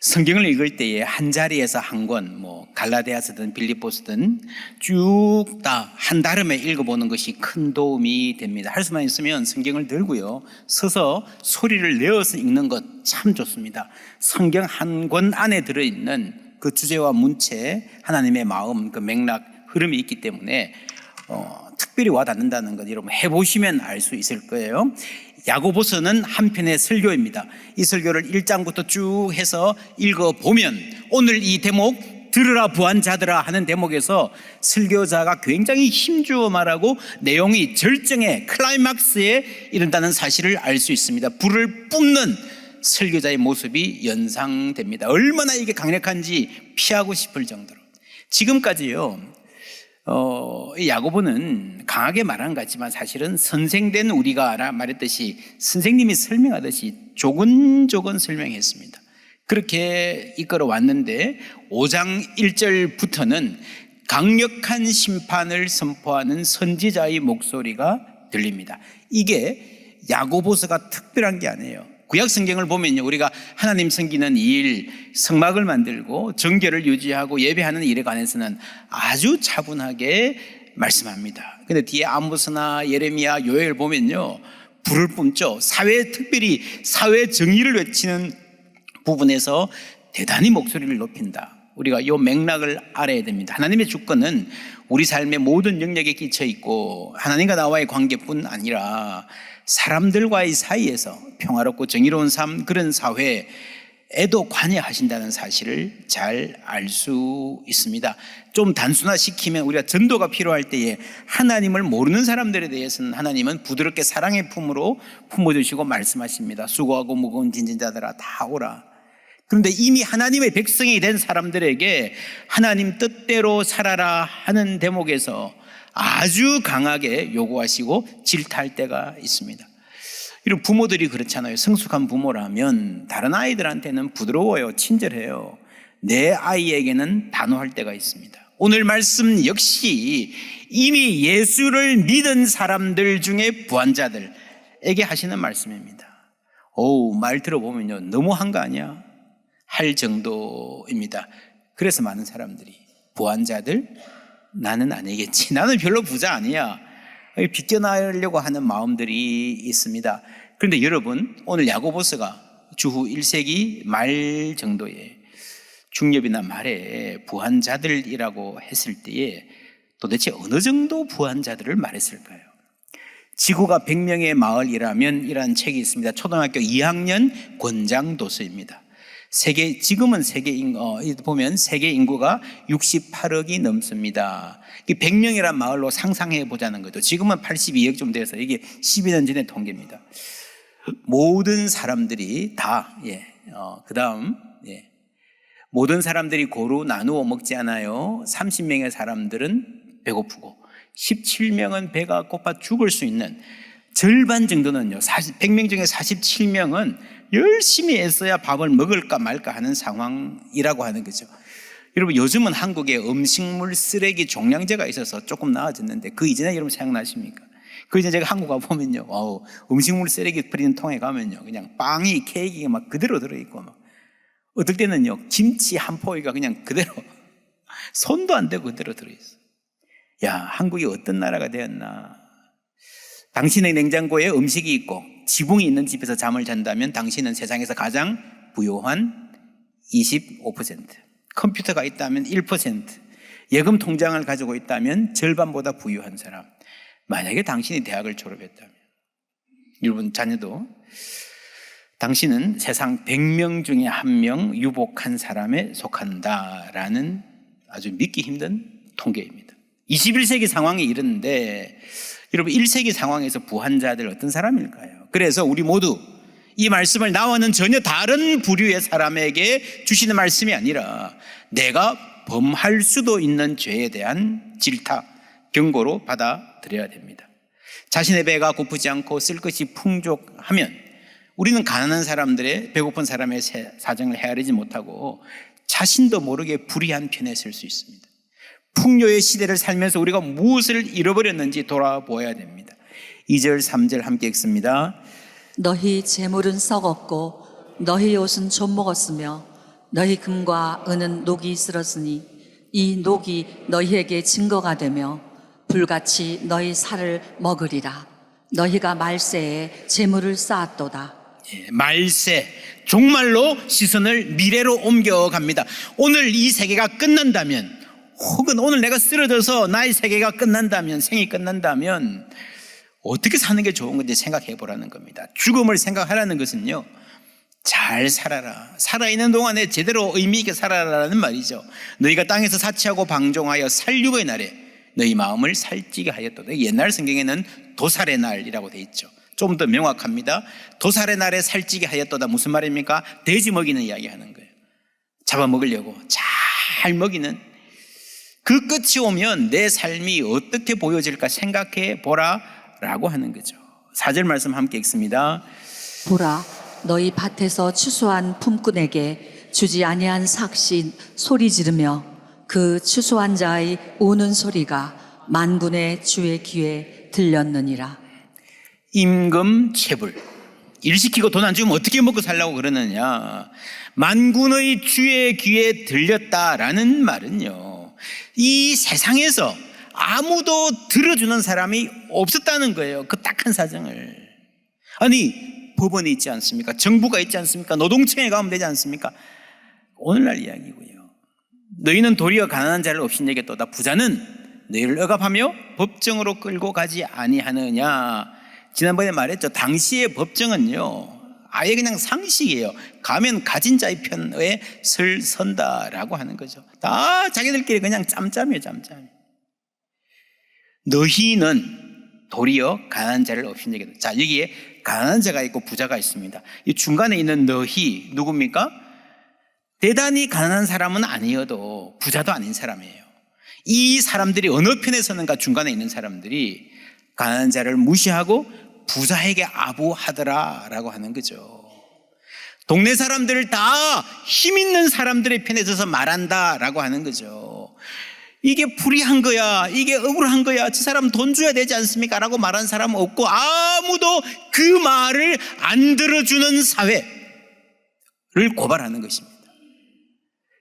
성경을 읽을 때에 한 자리에서 한 권, 갈라디아서든 빌립보서든 쭉 다 한다름에 읽어보는 것이 큰 도움이 됩니다. 할 수만 있으면 성경을 들고요, 서서 소리를 내어서 읽는 것 참 좋습니다. 성경 한 권 안에 들어있는 그 주제와 문체, 하나님의 마음, 그 맥락, 흐름이 있기 때문에 특별히 와닿는다는 것 여러분 해보시면 알 수 있을 거예요. 야고보서는 한 편의 설교입니다. 이 설교를 1장부터 쭉 해서 읽어보면 오늘 이 대목 들으라 부한자들아 하는 대목에서 설교자가 굉장히 힘주어 말하고 내용이 절정의 클라이막스에 이른다는 사실을 알 수 있습니다. 불을 뿜는 설교자의 모습이 연상됩니다. 얼마나 이게 강력한지 피하고 싶을 정도로. 지금까지요, 이 야고보는 강하게 말한 것 같지만 사실은 선생된 우리가 말했듯이 선생님이 설명하듯이 조근조근 설명했습니다. 그렇게 이끌어 왔는데 5장 1절부터는 강력한 심판을 선포하는 선지자의 목소리가 들립니다. 이게 야고보서가 특별한 게 아니에요. 구약 성경을 보면요, 우리가 하나님 섬기는 일, 성막을 만들고 정결을 유지하고 예배하는 일에 관해서는 아주 차분하게 말씀합니다. 근데 뒤에 아모스나 예레미야, 요엘 보면요, 불을 뿜죠. 특별히 사회 정의를 외치는 부분에서 대단히 목소리를 높인다. 우리가 이 맥락을 알아야 됩니다. 하나님의 주권은 우리 삶의 모든 영역에 끼쳐 있고 하나님과 나와의 관계뿐 아니라 사람들과의 사이에서 평화롭고 정의로운 삶, 그런 사회에도 관여하신다는 사실을 잘 알 수 있습니다. 좀 단순화시키면 우리가 전도가 필요할 때에 하나님을 모르는 사람들에 대해서는 하나님은 부드럽게 사랑의 품으로 품어주시고 말씀하십니다. 수고하고 무거운 짐진 자들아 다 오라. 그런데 이미 하나님의 백성이 된 사람들에게 하나님 뜻대로 살아라 하는 대목에서 아주 강하게 요구하시고 질타할 때가 있습니다. 이런 부모들이 그렇잖아요. 성숙한 부모라면 다른 아이들한테는 부드러워요, 친절해요. 내 아이에게는 단호할 때가 있습니다. 오늘 말씀 역시 이미 예수를 믿은 사람들 중에 부한자들에게 하시는 말씀입니다. 말 들어보면요, 너무한 거 아니야? 할 정도입니다. 그래서 많은 사람들이 부한자들, 나는 아니겠지, 나는 별로 부자 아니야, 비껴나려고 하는 마음들이 있습니다. 그런데 여러분, 오늘 야고보서가 주후 1세기 말 정도에 중엽이나 말에 부한자들이라고 했을 때에 도대체 어느 정도 부한자들을 말했을까요? 지구가 100명의 마을이라면 이라는 책이 있습니다. 초등학교 2학년 권장도서입니다. 지금은 보면 세계 인구가 68억이 넘습니다. 100명이란 마을로 상상해 보자는 거죠. 지금은 82억 좀 돼서 이게 12년 전의 통계입니다. 모든 사람들이 다, 모든 사람들이 고루 나누어 먹지 않아요. 30명의 사람들은 배고프고 17명은 배가 고파 죽을 수 있는, 절반 정도는요, 100명 중에 47명은 열심히 애써야 밥을 먹을까 말까 하는 상황이라고 하는 거죠. 여러분, 요즘은 한국에 음식물 쓰레기 종량제가 있어서 조금 나아졌는데 그 이전에 여러분 생각나십니까? 그 이전에 제가 한국 가보면요, 음식물 쓰레기 버리는 통에 가면요, 그냥 빵이, 케이크가 막 그대로 들어있고, 어떨 때는요, 김치 한 포기가 그냥 그대로 손도 안 대고 그대로 들어있어. 야, 한국이 어떤 나라가 되었나. 당신의 냉장고에 음식이 있고 지붕이 있는 집에서 잠을 잔다면 당신은 세상에서 가장 부유한 25%, 컴퓨터가 있다면 1%, 예금 통장을 가지고 있다면 절반보다 부유한 사람. 만약에 당신이 대학을 졸업했다면, 여러분 자녀도 당신은 세상 100명 중에 1명 유복한 사람에 속한다라는 아주 믿기 힘든 통계입니다. 21세기 상황이 이런데 여러분, 1세기 상황에서 부한자들 어떤 사람일까요? 그래서 우리 모두 이 말씀을 나와는 전혀 다른 부류의 사람에게 주시는 말씀이 아니라 내가 범할 수도 있는 죄에 대한 질타, 경고로 받아들여야 됩니다. 자신의 배가 고프지 않고 쓸 것이 풍족하면 우리는 가난한 사람들의, 배고픈 사람의 사정을 헤아리지 못하고 자신도 모르게 불의한 편에 설 수 있습니다. 풍요의 시대를 살면서 우리가 무엇을 잃어버렸는지 돌아보아야 됩니다. 2절 3절 함께 읽습니다. 너희 재물은 썩었고 너희 옷은 좀 먹었으며 너희 금과 은은 녹이 쓸었으니 이 녹이 너희에게 증거가 되며 불같이 너희 살을 먹으리라. 너희가 말세에 재물을 쌓았도다. 말세, 종말로 시선을 미래로 옮겨갑니다. 오늘 이 세계가 끝난다면, 혹은 오늘 내가 쓰러져서 나의 세계가 끝난다면, 생이 끝난다면 어떻게 사는 게 좋은 건지 생각해 보라는 겁니다. 죽음을 생각하라는 것은요, 잘 살아라, 살아있는 동안에 제대로 의미 있게 살아라라는 말이죠. 너희가 땅에서 사치하고 방종하여 살육의 날에 너희 마음을 살찌게 하였도다. 옛날 성경에는 도살의 날이라고 돼 있죠. 좀 더 명확합니다. 도살의 날에 살찌게 하였도다. 무슨 말입니까? 돼지 먹이는 이야기 하는 거예요. 잡아먹으려고 잘 먹이는, 그 끝이 오면 내 삶이 어떻게 보여질까 생각해 보라 라고 하는 거죠. 4절 말씀 함께 읽습니다. 보라, 너희 밭에서 추수한 품꾼에게 주지 아니한 삭시 소리 지르며 그 추수한 자의 우는 소리가 만군의 주의 귀에 들렸느니라. 임금 체불, 일 시키고 돈 안 주면 어떻게 먹고 살라고 그러느냐. 만군의 주의 귀에 들렸다라는 말은요, 이 세상에서 아무도 들어주는 사람이 없었다는 거예요. 그 딱한 사정을. 아니, 법원이 있지 않습니까? 정부가 있지 않습니까? 노동청에 가면 되지 않습니까? 오늘날 이야기고요. 너희는 도리어 가난한 자를 업신여겼도다. 부자는 너희를 억압하며 법정으로 끌고 가지 아니하느냐. 지난번에 말했죠. 당시의 법정은요, 아예 그냥 상식이에요. 가면 가진 자의 편에 선다라고 하는 거죠. 다 자기들끼리 그냥 짬짬이에요, 짬짬이. 너희는 도리어 가난한 자를 업신여겼다. 자, 여기에 가난한 자가 있고 부자가 있습니다. 이 중간에 있는 너희 누굽니까? 대단히 가난한 사람은 아니어도 부자도 아닌 사람이에요. 이 사람들이 어느 편에 서는가? 중간에 있는 사람들이 가난한 자를 무시하고 부자에게 아부하더라 라고 하는 거죠. 동네 사람들을 다 힘 있는 사람들의 편에 서서 말한다 라고 하는 거죠. 이게 불의한 거야, 이게 억울한 거야, 저 사람 돈 줘야 되지 않습니까? 라고 말한 사람은 없고, 아무도 그 말을 안 들어주는 사회를 고발하는 것입니다.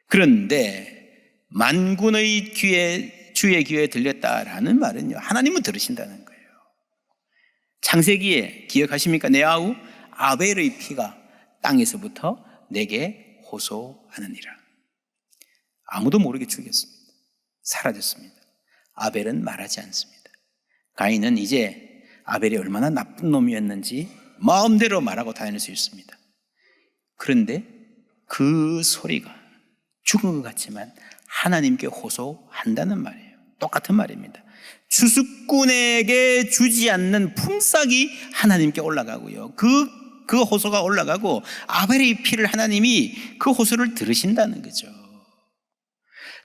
그런데 만군의 주의 귀에 들렸다라는 말은요, 하나님은 들으신다는 거예요. 창세기에 기억하십니까? 내 아우 아벨의 피가 땅에서부터 내게 호소하느니라. 아무도 모르게 죽였습니다. 사라졌습니다. 아벨은 말하지 않습니다. 가인은 이제 아벨이 얼마나 나쁜 놈이었는지 마음대로 말하고 다닐 수 있습니다. 그런데 그 소리가 죽은 것 같지만 하나님께 호소한다는 말이에요. 똑같은 말입니다. 추수꾼에게 주지 않는 품삯이 하나님께 올라가고요. 그 호소가 올라가고 아벨의 피를 하나님이 그 호소를 들으신다는 거죠.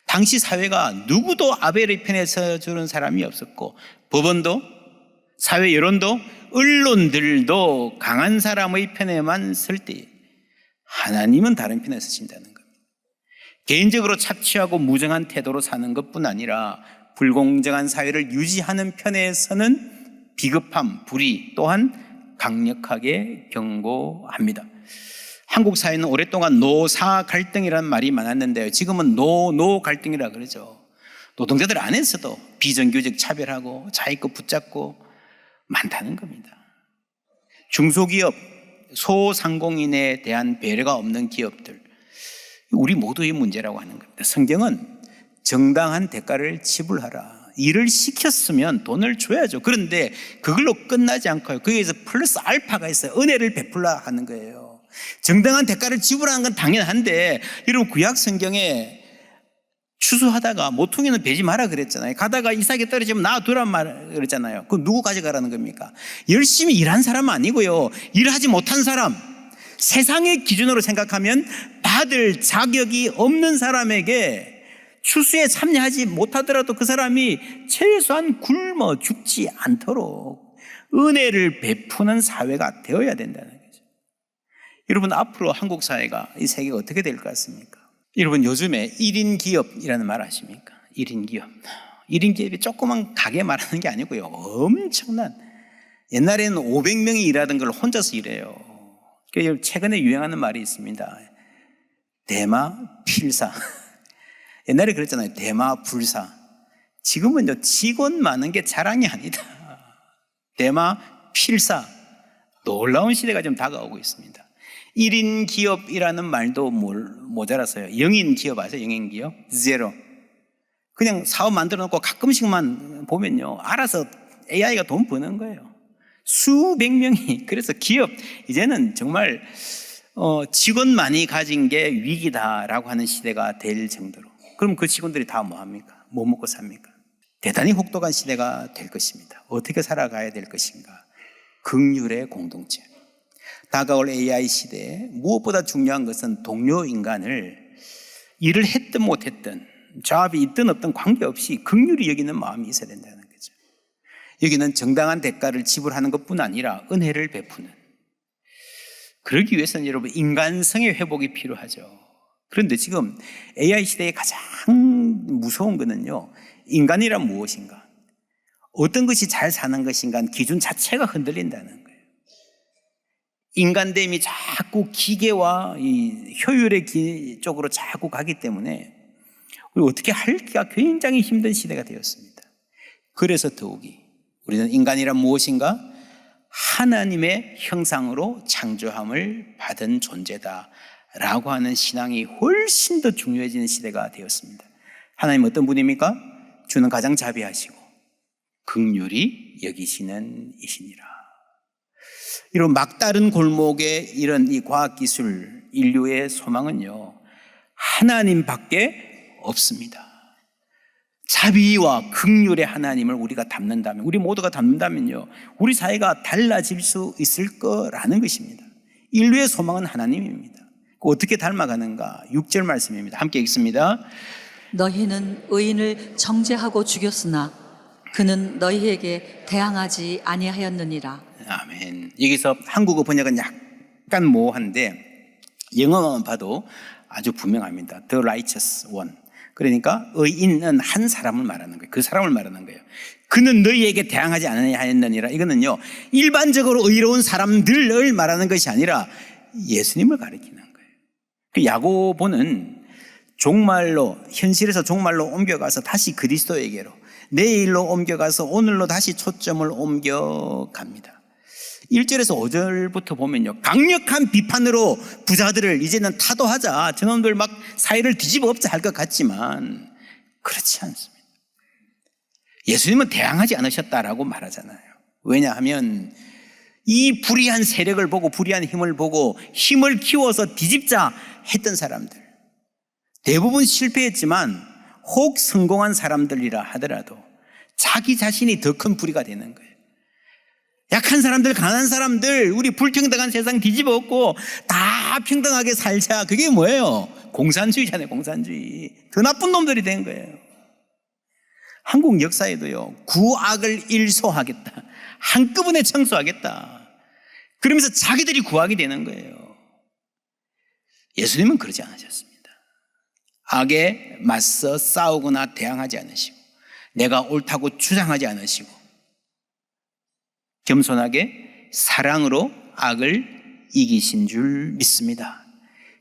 당시 사회가 누구도 아벨의 편에 서주는 사람이 없었고, 법원도, 사회 여론도, 언론들도 강한 사람의 편에만 설 때 하나님은 다른 편에 서신다는 겁니다. 개인적으로 착취하고 무정한 태도로 사는 것뿐 아니라 불공정한 사회를 유지하는 편에서는 비겁함, 불의 또한 강력하게 경고합니다. 한국 사회는 오랫동안 노사 갈등이라는 말이 많았는데요, 지금은 노 갈등이라 그러죠. 노동자들 안에서도 비정규직 차별하고 자기거 붙잡고 많다는 겁니다. 중소기업, 소상공인에 대한 배려가 없는 기업들, 우리 모두의 문제라고 하는 겁니다. 성경은 정당한 대가를 지불하라. 일을 시켰으면 돈을 줘야죠. 그런데 그걸로 끝나지 않고요, 거기에서 플러스 알파가 있어요. 은혜를 베풀라 하는 거예요. 정당한 대가를 지불하는 건 당연한데, 여러분 구약 성경에 추수하다가 모퉁이는 베지 마라 그랬잖아요. 가다가 이삭이 떨어지면 놔두란 말 그랬잖아요. 그건 누구 가져가라는 겁니까? 열심히 일한 사람 아니고요, 일하지 못한 사람, 세상의 기준으로 생각하면 받을 자격이 없는 사람에게 추수에 참여하지 못하더라도 그 사람이 최소한 굶어 죽지 않도록 은혜를 베푸는 사회가 되어야 된다는 거죠. 여러분, 앞으로 한국 사회가, 이 세계가 어떻게 될 것 같습니까? 여러분, 요즘에 1인 기업이라는 말 아십니까? 1인 기업. 1인 기업이 조그만 가게 말하는 게 아니고요, 엄청난, 옛날에는 500명이 일하던 걸 혼자서 일해요. 최근에 유행하는 말이 있습니다. 대마 필사. 옛날에 그랬잖아요. 대마 불사. 지금은요, 직원 많은 게 자랑이 아니다. 대마 필사. 놀라운 시대가 좀 다가오고 있습니다. 1인 기업이라는 말도 모자라서요. 영인 기업 아세요? 영인 기업? 제로. 그냥 사업 만들어 놓고 가끔씩만 보면요, 알아서 AI가 돈 버는 거예요. 수백 명이. 그래서 기업, 이제는 정말 직원 많이 가진 게 위기다라고 하는 시대가 될 정도로. 그럼 그 직원들이 다 뭐 합니까? 뭐 먹고 삽니까? 대단히 혹독한 시대가 될 것입니다. 어떻게 살아가야 될 것인가? 긍휼의 공동체. 다가올 AI 시대에 무엇보다 중요한 것은 동료 인간을 일을 했든 못했든 잡이 있든 없든 관계없이 긍휼히 여기는 마음이 있어야 된다는 거죠. 여기는 정당한 대가를 지불하는 것뿐 아니라 은혜를 베푸는. 그러기 위해서는 여러분 인간성의 회복이 필요하죠. 그런데 지금 AI 시대의 가장 무서운 것은요, 인간이란 무엇인가? 어떤 것이 잘 사는 것인가? 기준 자체가 흔들린다는 거예요. 인간됨이 자꾸 기계와 이 효율의 쪽으로 자꾸 가기 때문에 우리 어떻게 하기가 굉장히 힘든 시대가 되었습니다. 그래서 더욱이 우리는 인간이란 무엇인가? 하나님의 형상으로 창조함을 받은 존재다라고 하는 신앙이 훨씬 더 중요해지는 시대가 되었습니다. 하나님 어떤 분입니까? 주는 가장 자비하시고 긍휼히 여기시는 이시니라. 이런 막다른 골목의 이런 이 과학기술 인류의 소망은요, 하나님밖에 없습니다. 자비와 긍휼의 하나님을 우리가 담는다면, 우리 모두가 담는다면요, 우리 사회가 달라질 수 있을 거라는 것입니다. 인류의 소망은 하나님입니다. 어떻게 닮아가는가? 6절 말씀입니다. 함께 읽습니다. 너희는 의인을 정죄하고 죽였으나 그는 너희에게 대항하지 아니하였느니라. 아멘. 여기서 한국어 번역은 약간 모호한데 영어만 봐도 아주 분명합니다. The righteous one. 그러니까 의인은 한 사람을 말하는 거예요. 그 사람을 말하는 거예요. 그는 너희에게 대항하지 않으냐하였느니라. 이거는요, 일반적으로 의로운 사람들을 말하는 것이 아니라 예수님을 가리키는 거예요. 그 야고보는 종말로, 현실에서 종말로 옮겨가서 다시 그리스도에게로, 내일로 옮겨가서 오늘로 다시 초점을 옮겨갑니다. 1절에서 5절부터 보면요, 강력한 비판으로 부자들을 이제는 타도하자, 저놈들 막 사회를 뒤집어 엎자 할 것 같지만 그렇지 않습니다. 예수님은 대항하지 않으셨다라고 말하잖아요. 왜냐하면 이 불의한 세력을 보고, 불의한 힘을 보고 힘을 키워서 뒤집자 했던 사람들, 대부분 실패했지만 혹 성공한 사람들이라 하더라도 자기 자신이 더 큰 불의가 되는 거예요. 약한 사람들, 가난한 사람들, 우리 불평등한 세상 뒤집어 엎고 다 평등하게 살자. 그게 뭐예요? 공산주의잖아요. 공산주의. 더 나쁜 놈들이 된 거예요. 한국 역사에도요, 구악을 일소하겠다, 한꺼번에 청소하겠다, 그러면서 자기들이 구악이 되는 거예요. 예수님은 그러지 않으셨습니다. 악에 맞서 싸우거나 대항하지 않으시고, 내가 옳다고 주장하지 않으시고, 겸손하게 사랑으로 악을 이기신 줄 믿습니다.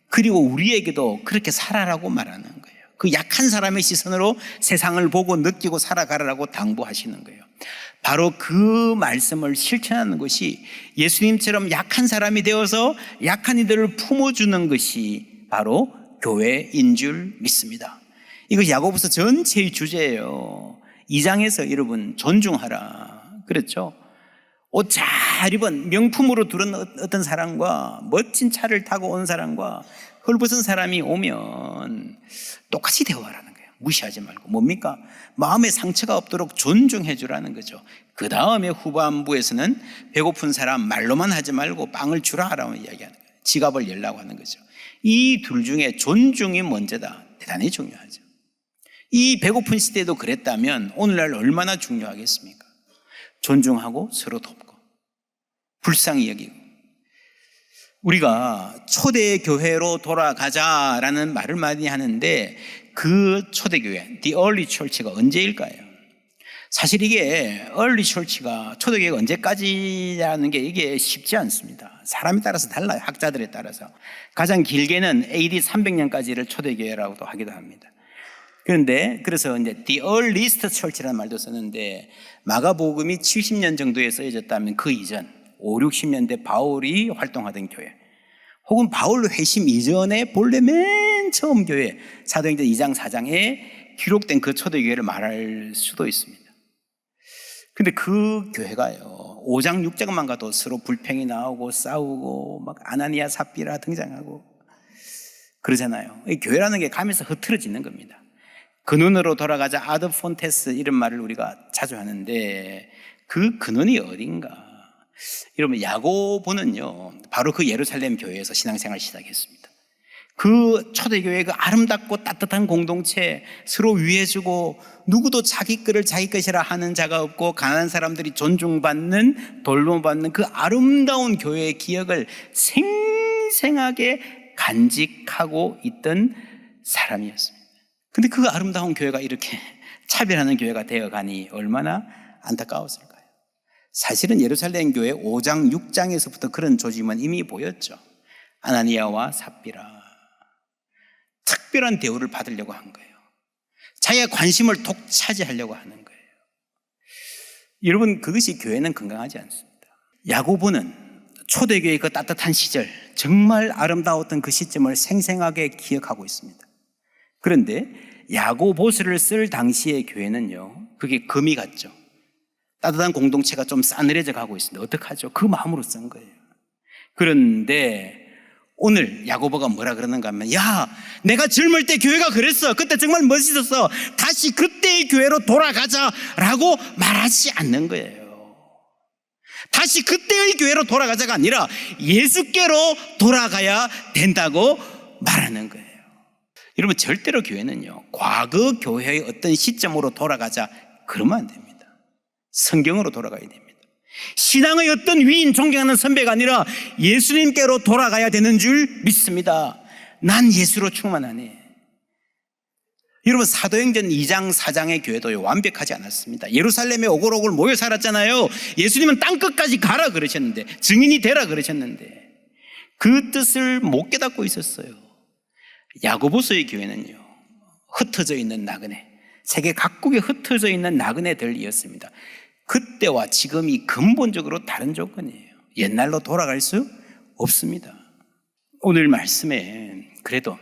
그리고 우리에게도 그렇게 살아라고 말하는 거예요. 그 약한 사람의 시선으로 세상을 보고 느끼고 살아가라고 당부하시는 거예요. 바로 그 말씀을 실천하는 것이, 예수님처럼 약한 사람이 되어서 약한 이들을 품어주는 것이 바로 교회인 줄 믿습니다. 이것이 야고보서 전체의 주제예요. 2장에서 여러분 존중하라 그랬죠. 옷 잘 입은 명품으로 두른 어떤 사람과 멋진 차를 타고 온 사람과 헐벗은 사람이 오면 똑같이 대화하라는 거예요. 무시하지 말고. 뭡니까? 마음에 상처가 없도록 존중해 주라는 거죠. 그 다음에 후반부에서는 배고픈 사람 말로만 하지 말고 빵을 주라 하라고 이야기하는 거예요. 지갑을 열라고 하는 거죠. 이 둘 중에 존중이 먼저다. 대단히 중요하죠. 이 배고픈 시대도 그랬다면 오늘날 얼마나 중요하겠습니까? 존중하고 서로 돕고 불쌍히 여기고. 우리가 초대교회로 돌아가자라는 말을 많이 하는데 그 초대교회, The Early Church가 언제일까요? 사실 이게 얼리 철치가 초대교회가 언제까지라는 게 이게 쉽지 않습니다. 사람에 따라서 달라요. 학자들에 따라서. 가장 길게는 AD 300년까지를 초대교회라고도 하기도 합니다. 그런데 그래서 이제 the earliest church라는 말도 썼는데 마가복음이 70년 정도에 쓰여졌다면 그 이전 5, 60년대 바울이 활동하던 교회 혹은 바울 회심 이전에 본래 맨 처음 교회 사도행전 2장 4장에 기록된 그 초대교회를 말할 수도 있습니다. 근데 그 교회가요 5장 6장만 가도 서로 불평이 나오고 싸우고 막 아나니아 삽비라 등장하고 그러잖아요. 이 교회라는 게 가면서 흐트러지는 겁니다. 근원으로 돌아가자 아드 폰테스 이런 말을 우리가 자주 하는데 그 근원이 어딘가? 여러분 야고보는요 바로 그 예루살렘 교회에서 신앙생활을 시작했습니다. 그 초대교회의 그 아름답고 따뜻한 공동체 서로 위해주고 누구도 자기 것을 자기 것이라 하는 자가 없고 가난한 사람들이 존중받는 돌봄받는 그 아름다운 교회의 기억을 생생하게 간직하고 있던 사람이었습니다. 근데 그 아름다운 교회가 이렇게 차별하는 교회가 되어가니 얼마나 안타까웠을까요? 사실은 예루살렘 교회 5장 6장에서부터 그런 조짐은 이미 보였죠. 아나니아와 삽비라 특별한 대우를 받으려고 한 거예요. 자기의 관심을 독차지하려고 하는 거예요. 여러분 그것이 교회는 건강하지 않습니다. 야고보는 초대교회의 그 따뜻한 시절 정말 아름다웠던 그 시점을 생생하게 기억하고 있습니다. 그런데 야고보서를 쓸 당시의 교회는요 그게 금이 갔죠. 따뜻한 공동체가 좀 싸늘해져 가고 있습니다. 어떡하죠? 그 마음으로 쓴 거예요. 그런데 오늘 야고보가 뭐라 그러는가 하면 야 내가 젊을 때 교회가 그랬어. 그때 정말 멋있었어. 다시 그때의 교회로 돌아가자라고 말하지 않는 거예요. 다시 그때의 교회로 돌아가자가 아니라 예수께로 돌아가야 된다고 말하는 거예요. 여러분 절대로 교회는요 과거 교회의 어떤 시점으로 돌아가자 그러면 안 됩니다. 성경으로 돌아가야 됩니다. 신앙의 어떤 위인 존경하는 선배가 아니라 예수님께로 돌아가야 되는 줄 믿습니다. 난 예수로 충만하네. 여러분 사도행전 2장 4장의 교회도요 완벽하지 않았습니다. 예루살렘에 오골오골 모여 살았잖아요. 예수님은 땅끝까지 가라 그러셨는데 증인이 되라 그러셨는데 그 뜻을 못 깨닫고 있었어요. 야고보서의 교회는요 흩어져 있는 나그네 세계 각국에 흩어져 있는 나그네들이었습니다. 그때와 지금이 근본적으로 다른 조건이에요. 옛날로 돌아갈 수 없습니다. 오늘 말씀에 그래도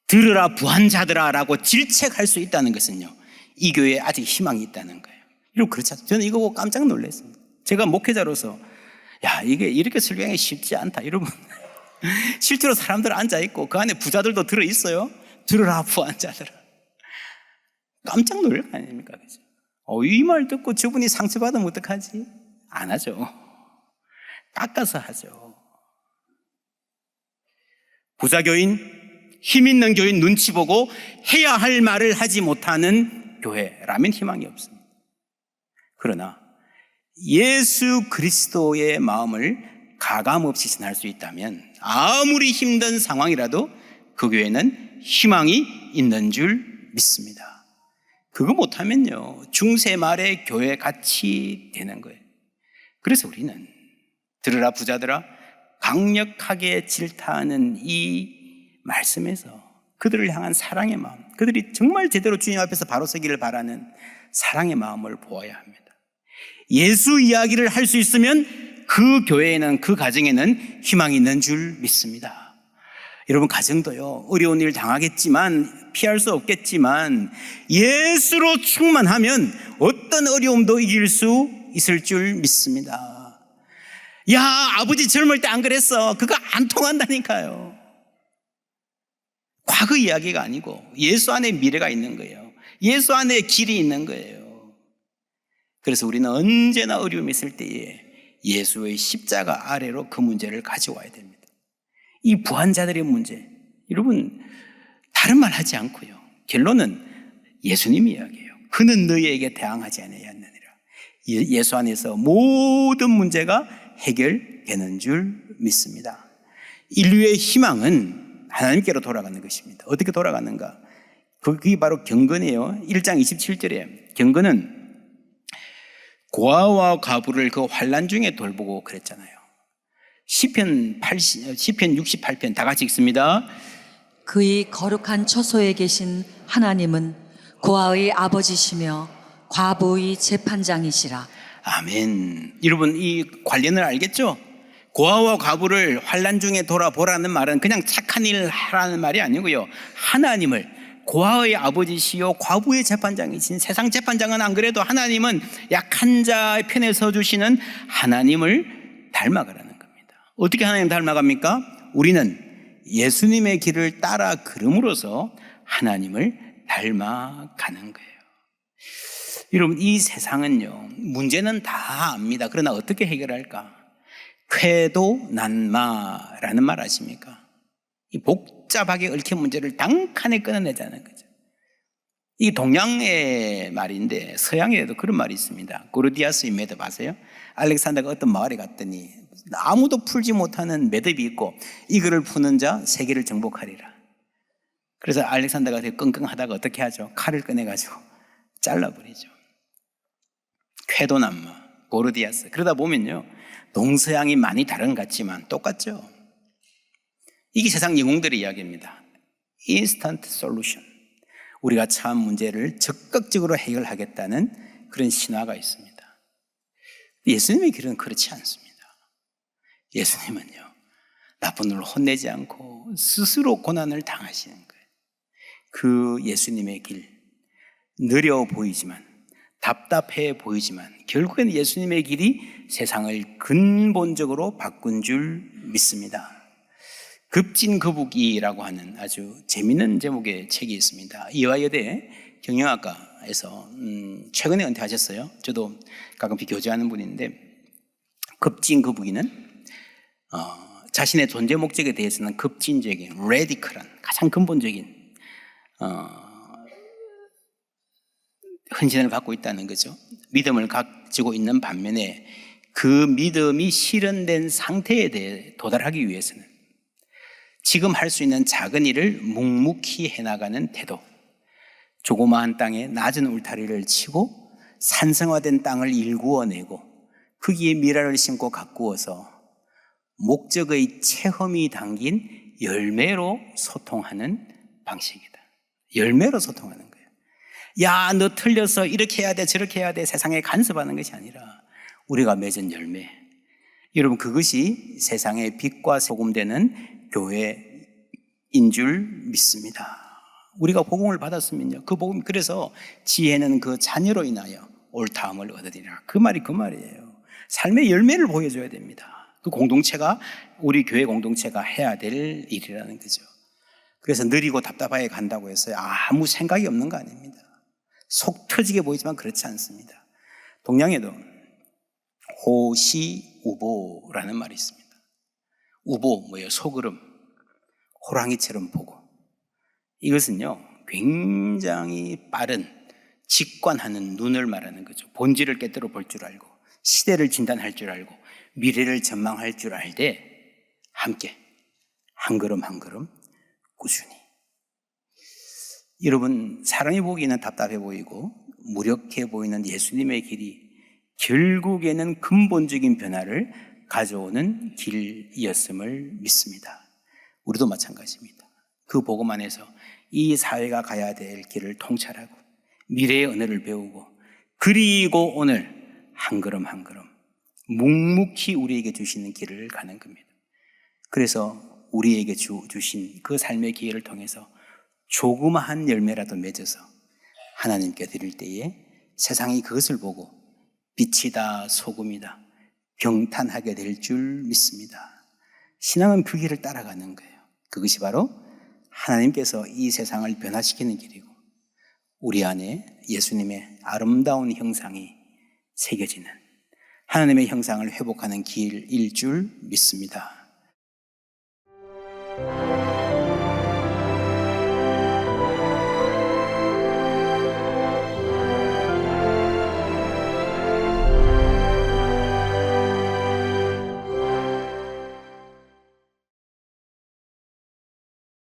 들으라 부한자들아 라고 질책할 수 있다는 것은요 이 교회에 아직 희망이 있다는 거예요. 여러분 그렇지 않습니까? 저는 이거 보고 깜짝 놀랐습니다. 제가 목회자로서 야 이게 이렇게 설교하기 쉽지 않다. 여러분 실제로 사람들 앉아있고 그 안에 부자들도 들어있어요. 들으라 부한자들아. 깜짝 놀랄 거 아닙니까? 이 말 듣고 저분이 상처받으면 어떡하지? 안 하죠. 깎아서 하죠. 부자 교인, 힘 있는 교인 눈치 보고 해야 할 말을 하지 못하는 교회라면 희망이 없습니다. 그러나 예수 그리스도의 마음을 가감없이 전할 수 있다면 아무리 힘든 상황이라도 그 교회는 희망이 있는 줄 믿습니다. 그거 못하면요 중세 말의 교회 같이 되는 거예요. 그래서 우리는 들으라 부자들아 강력하게 질타하는 이 말씀에서 그들을 향한 사랑의 마음, 그들이 정말 제대로 주님 앞에서 바로 서기를 바라는 사랑의 마음을 보아야 합니다. 예수 이야기를 할 수 있으면 그 교회에는 그 가정에는 희망이 있는 줄 믿습니다. 여러분 가정도요 어려운 일 당하겠지만 피할 수 없겠지만 예수로 충만하면 어떤 어려움도 이길 수 있을 줄 믿습니다. 야 아버지 젊을 때 안 그랬어. 그거 안 통한다니까요. 과거 이야기가 아니고 예수 안에 미래가 있는 거예요. 예수 안에 길이 있는 거예요. 그래서 우리는 언제나 어려움이 있을 때에 예수의 십자가 아래로 그 문제를 가져와야 됩니다. 이 부한자들의 문제, 여러분 다른 말 하지 않고요 결론은 예수님 이야기예요. 그는 너희에게 대항하지 아니하느니라. 예수 안에서 모든 문제가 해결되는 줄 믿습니다. 인류의 희망은 하나님께로 돌아가는 것입니다. 어떻게 돌아가는가? 그게 바로 경건이에요. 1장 27절에 경건은 고아와 과부를 그 환난 중에 돌보고 그랬잖아요. 시편 68편 다 같이 읽습니다. 그의 거룩한 처소에 계신 하나님은 고아의 아버지시며 과부의 재판장이시라. 아멘. 여러분 이 관련을 알겠죠? 고아와 과부를 환난 중에 돌아보라는 말은 그냥 착한 일을 하라는 말이 아니고요. 하나님을 고아의 아버지시요 과부의 재판장이신, 세상 재판장은 안 그래도 하나님은 약한 자의 편에 서 주시는 하나님을 닮아가라는 겁니다. 어떻게 하나님 닮아갑니까? 우리는 예수님의 길을 따라 걸음으로써 하나님을 닮아가는 거예요. 여러분 이 세상은요, 문제는 다 압니다. 그러나 어떻게 해결할까? 쾌도 난마라는 말 아십니까? 이 복잡하게 얽힌 문제를 단칸에 끊어내자는 거죠. 이 동양의 말인데 서양에도 그런 말이 있습니다. 고르디아스의 매듭 아세요? 알렉산더가 어떤 마을에 갔더니 아무도 풀지 못하는 매듭이 있고 이거를 푸는 자 세계를 정복하리라. 그래서 알렉산더가 되게 끙끙하다가 어떻게 하죠? 칼을 꺼내가지고 잘라버리죠. 쾌도난마, 고르디아스. 그러다 보면요, 동서양이 많이 다른 것 같지만 똑같죠. 이게 세상 영웅들의 이야기입니다. 인스턴트 솔루션. 우리가 처한 문제를 적극적으로 해결하겠다는 그런 신화가 있습니다. 예수님의 길은 그렇지 않습니다. 예수님은요, 나쁜 놈을 혼내지 않고 스스로 고난을 당하시는 거예요. 그 예수님의 길, 느려 보이지만, 답답해 보이지만 결국엔 예수님의 길이 세상을 근본적으로 바꾼 줄 믿습니다. 급진거북이라고 하는 아주 재미있는 제목의 책이 있습니다. 이화여대 경영학과에서 최근에 은퇴하셨어요. 저도 가끔씩 교제하는 분인데, 급진거북이는 자신의 존재 목적에 대해서는 급진적인, 레디컬한, 가장 근본적인 헌신을 갖고 있다는 거죠. 믿음을 가지고 있는 반면에 그 믿음이 실현된 상태에 대해 도달하기 위해서는 지금 할 수 있는 작은 일을 묵묵히 해나가는 태도, 조그마한 땅에 낮은 울타리를 치고 산성화된 땅을 일구어내고 거기에 미라를 심고 가꾸어서 목적의 체험이 담긴 열매로 소통하는 방식이다. 열매로 소통하는 거예요. 야, 너 틀려서 이렇게 해야 돼, 저렇게 해야 돼, 세상에 간섭하는 것이 아니라 우리가 맺은 열매. 여러분, 그것이 세상의 빛과 소금 되는 교회인 줄 믿습니다. 우리가 복음을 받았으면요, 그 복음, 그래서 지혜는 그 자녀로 인하여 옳다함을 얻으리라. 그 말이 그 말이에요. 삶의 열매를 보여줘야 됩니다. 그 공동체가, 우리 교회 공동체가 해야 될 일이라는 거죠. 그래서 느리고 답답하게 간다고 해서 아무 생각이 없는 거 아닙니다. 속 터지게 보이지만 그렇지 않습니다. 동양에도 호시우보라는 말이 있습니다. 우보, 뭐예요? 소그름, 호랑이처럼 보고. 이것은요, 굉장히 빠른, 직관하는 눈을 말하는 거죠. 본질을 깨뜨려 볼 줄 알고, 시대를 진단할 줄 알고, 미래를 전망할 줄 알되 함께 한 걸음 한 걸음 꾸준히. 여러분, 사람이 보기에는 답답해 보이고 무력해 보이는 예수님의 길이 결국에는 근본적인 변화를 가져오는 길이었음을 믿습니다. 우리도 마찬가지입니다. 그 복음 안에서 이 사회가 가야 될 길을 통찰하고 미래의 언어를 배우고, 그리고 오늘 한 걸음 한 걸음 묵묵히 우리에게 주시는 길을 가는 겁니다. 그래서 우리에게 주신 그 삶의 기회를 통해서 조그마한 열매라도 맺어서 하나님께 드릴 때에 세상이 그것을 보고 빛이다, 소금이다, 경탄하게 될 줄 믿습니다. 신앙은 그 길을 따라가는 거예요. 그것이 바로 하나님께서 이 세상을 변화시키는 길이고 우리 안에 예수님의 아름다운 형상이 새겨지는, 하나님의 형상을 회복하는 길일 줄 믿습니다.